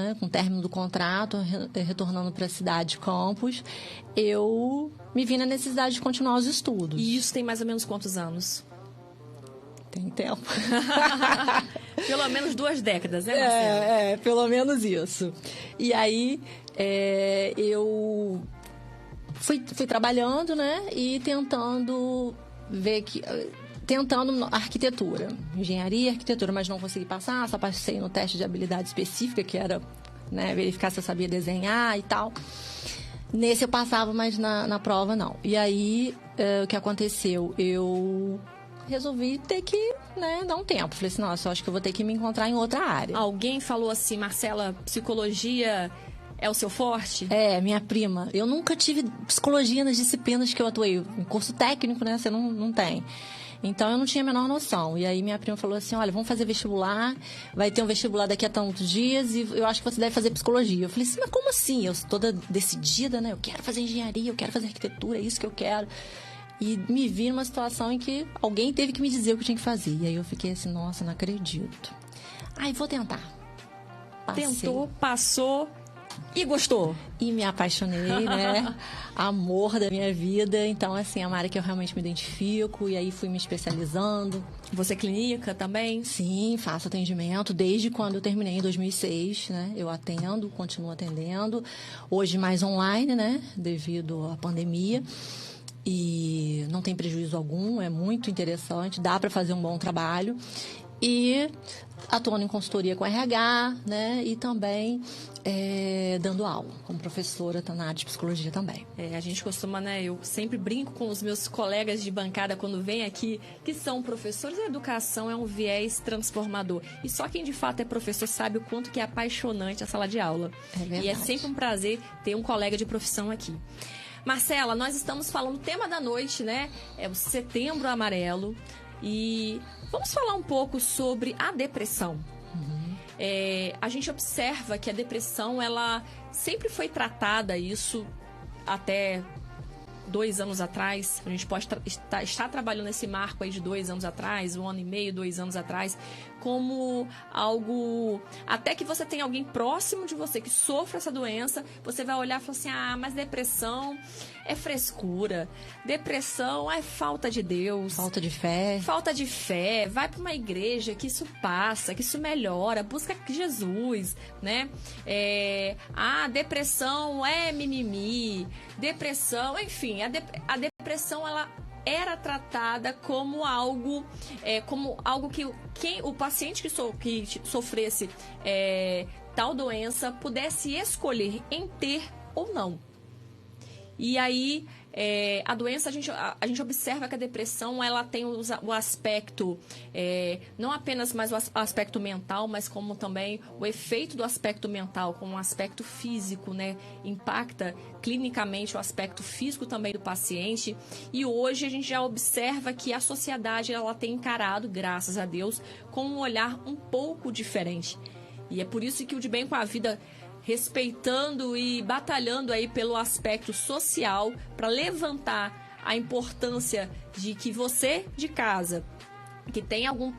né, com o término do contrato, retornando para a cidade de Campos, eu me vi na necessidade de continuar os estudos. E isso tem mais ou menos quantos anos? Tem tempo. Pelo menos 2 décadas, né, Marcela? Pelo menos isso. E aí, eu fui trabalhando, né, e tentando arquitetura, engenharia e arquitetura, mas não consegui passar, só passei no teste de habilidade específica, que era, né, verificar se eu sabia desenhar e tal. Nesse eu passava, mas na prova não. E aí, o que aconteceu? Eu resolvi ter que, né, dar um tempo. Falei assim, nossa, eu acho que eu vou ter que me encontrar em outra área. Alguém falou assim, Marcela, psicologia é o seu forte? Minha prima. Eu nunca tive psicologia nas disciplinas que eu atuei. Em curso técnico, né, você não tem. Então, eu não tinha a menor noção. E aí, minha prima falou assim, olha, vamos fazer vestibular, vai ter um vestibular daqui a tantos dias e eu acho que você deve fazer psicologia. Eu falei assim, mas como assim? Eu sou toda decidida, né? Eu quero fazer engenharia, eu quero fazer arquitetura, é isso que eu quero. E me vi numa situação em que alguém teve que me dizer o que eu tinha que fazer. E aí eu fiquei assim, nossa, não acredito. Ai, vou tentar. Passei. Tentou, passou e gostou. E me apaixonei, né? Amor da minha vida. Então, assim, é uma área que eu realmente me identifico. E aí fui me especializando. Você é clínica também? Sim, faço atendimento desde quando eu terminei em 2006, né? Eu atendo, continuo atendendo. Hoje mais online, né? Devido à pandemia. E não tem prejuízo algum, é muito interessante, dá para fazer um bom trabalho. E atuando em consultoria com RH, né? E também dando aula, como professora na área de psicologia também. A gente costuma, né? Eu sempre brinco com os meus colegas de bancada quando vêm aqui, que são professores. A educação é um viés transformador. E só quem de fato é professor sabe o quanto que é apaixonante a sala de aula. É verdade. E é sempre um prazer ter um colega de profissão aqui. Marcela, nós estamos falando, o tema da noite, né? É o Setembro Amarelo. E vamos falar um pouco sobre a depressão. Uhum. A gente observa que a depressão, ela sempre foi tratada, isso até 2 anos atrás. A gente pode estar trabalhando nesse marco aí de 2 anos atrás, 1 ano e meio, 2 anos atrás, como algo... Até que você tem alguém próximo de você que sofre essa doença, você vai olhar e falar assim, mas depressão é frescura, depressão é falta de Deus. Falta de fé. Falta de fé, vai para uma igreja que isso passa, que isso melhora, busca Jesus, né? Depressão é mimimi, depressão, enfim, a depressão, ela era tratada como algo que o paciente que sofresse tal doença pudesse escolher em ter ou não. E aí, a doença, a gente observa que a depressão, ela tem o aspecto, não apenas mais o aspecto mental, mas como também o efeito do aspecto mental, como um aspecto físico, né? Impacta clinicamente o aspecto físico também do paciente. E hoje a gente já observa que a sociedade, ela tem encarado, graças a Deus, com um olhar um pouco diferente. E é por isso que o De Bem com a Vida, respeitando e batalhando aí pelo aspecto social, para levantar a importância de que você de casa, que tem algum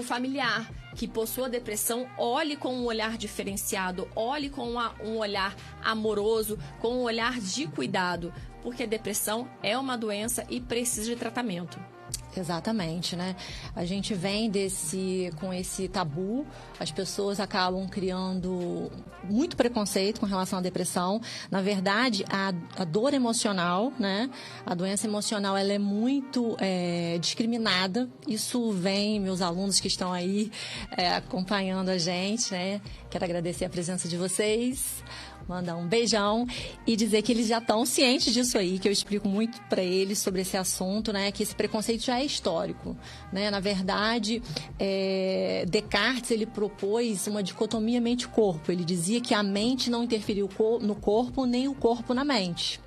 familiar que possua depressão, olhe com um olhar diferenciado, olhe com um olhar amoroso, com um olhar de cuidado, porque a depressão é uma doença e precisa de tratamento. Exatamente, né? A gente vem com esse tabu, as pessoas acabam criando muito preconceito com relação à depressão. Na verdade, a dor emocional, né? A doença emocional, ela é muito discriminada. Isso vem, meus alunos que estão aí acompanhando a gente, né? Quero agradecer a presença de vocês. Mandar um beijão e dizer que eles já estão cientes disso aí, que eu explico muito para eles sobre esse assunto, né? Que esse preconceito já é histórico, né? Na verdade, Descartes, ele propôs uma dicotomia mente-corpo. Ele dizia que a mente não interferiu no corpo, nem o corpo na mente.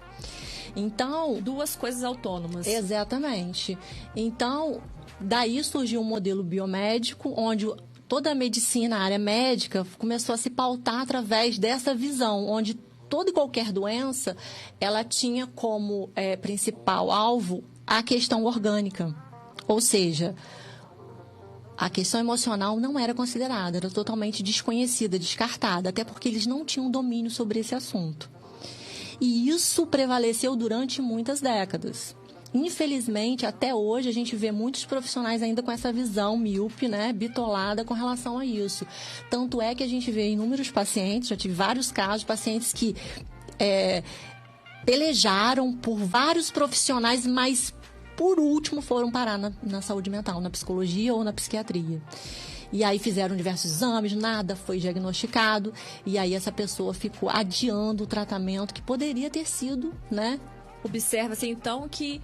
Então... Duas coisas autônomas. Exatamente. Então, daí surgiu um modelo biomédico, onde toda a medicina, a área médica, começou a se pautar através dessa visão, onde toda e qualquer doença, ela tinha como principal alvo a questão orgânica. Ou seja, a questão emocional não era considerada, era totalmente desconhecida, descartada, até porque eles não tinham domínio sobre esse assunto. E isso prevaleceu durante muitas décadas. Infelizmente, até hoje, a gente vê muitos profissionais ainda com essa visão míope, né, bitolada com relação a isso. Tanto é que a gente vê inúmeros pacientes, já tive vários casos de pacientes que pelejaram por vários profissionais, mas, por último, foram parar na saúde mental, na psicologia ou na psiquiatria. E aí fizeram diversos exames, nada foi diagnosticado, e aí essa pessoa ficou adiando o tratamento que poderia ter sido, né? Observa-se, então, que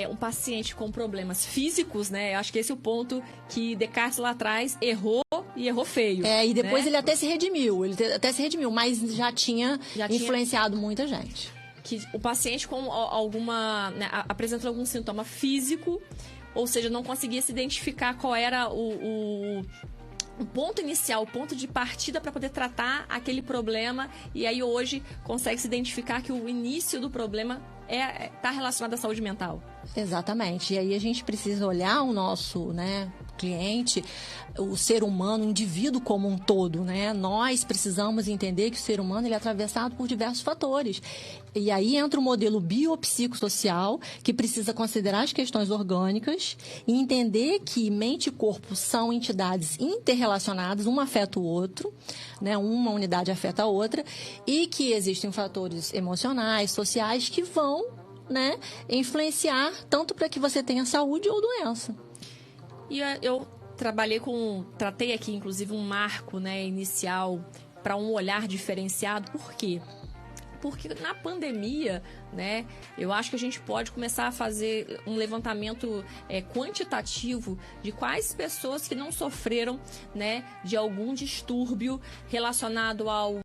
um paciente com problemas físicos, né? Eu acho que esse é o ponto que Descartes lá atrás errou e errou feio. E depois, né? Ele até se redimiu, mas já tinha influenciado muita gente. Que o paciente com alguma, né, apresentando algum sintoma físico, ou seja, não conseguia se identificar qual era o ponto inicial, o ponto de partida para poder tratar aquele problema, e aí hoje consegue se identificar que o início do problema está relacionado à saúde mental. Exatamente. E aí a gente precisa olhar o nosso, né, cliente, o ser humano, o indivíduo como um todo, né? Nós precisamos entender que o ser humano ele é atravessado por diversos fatores. E aí entra o modelo biopsicossocial, que precisa considerar as questões orgânicas e entender que mente e corpo são entidades interrelacionadas, um afeta o outro, né? Uma unidade afeta a outra, e que existem fatores emocionais, sociais, que vão, né, influenciar tanto para que você tenha saúde ou doença. E eu tratei aqui, inclusive, um marco, né, inicial para um olhar diferenciado. Por quê? Porque na pandemia, né, eu acho que a gente pode começar a fazer um levantamento quantitativo de quais pessoas que não sofreram, né, de algum distúrbio relacionado ao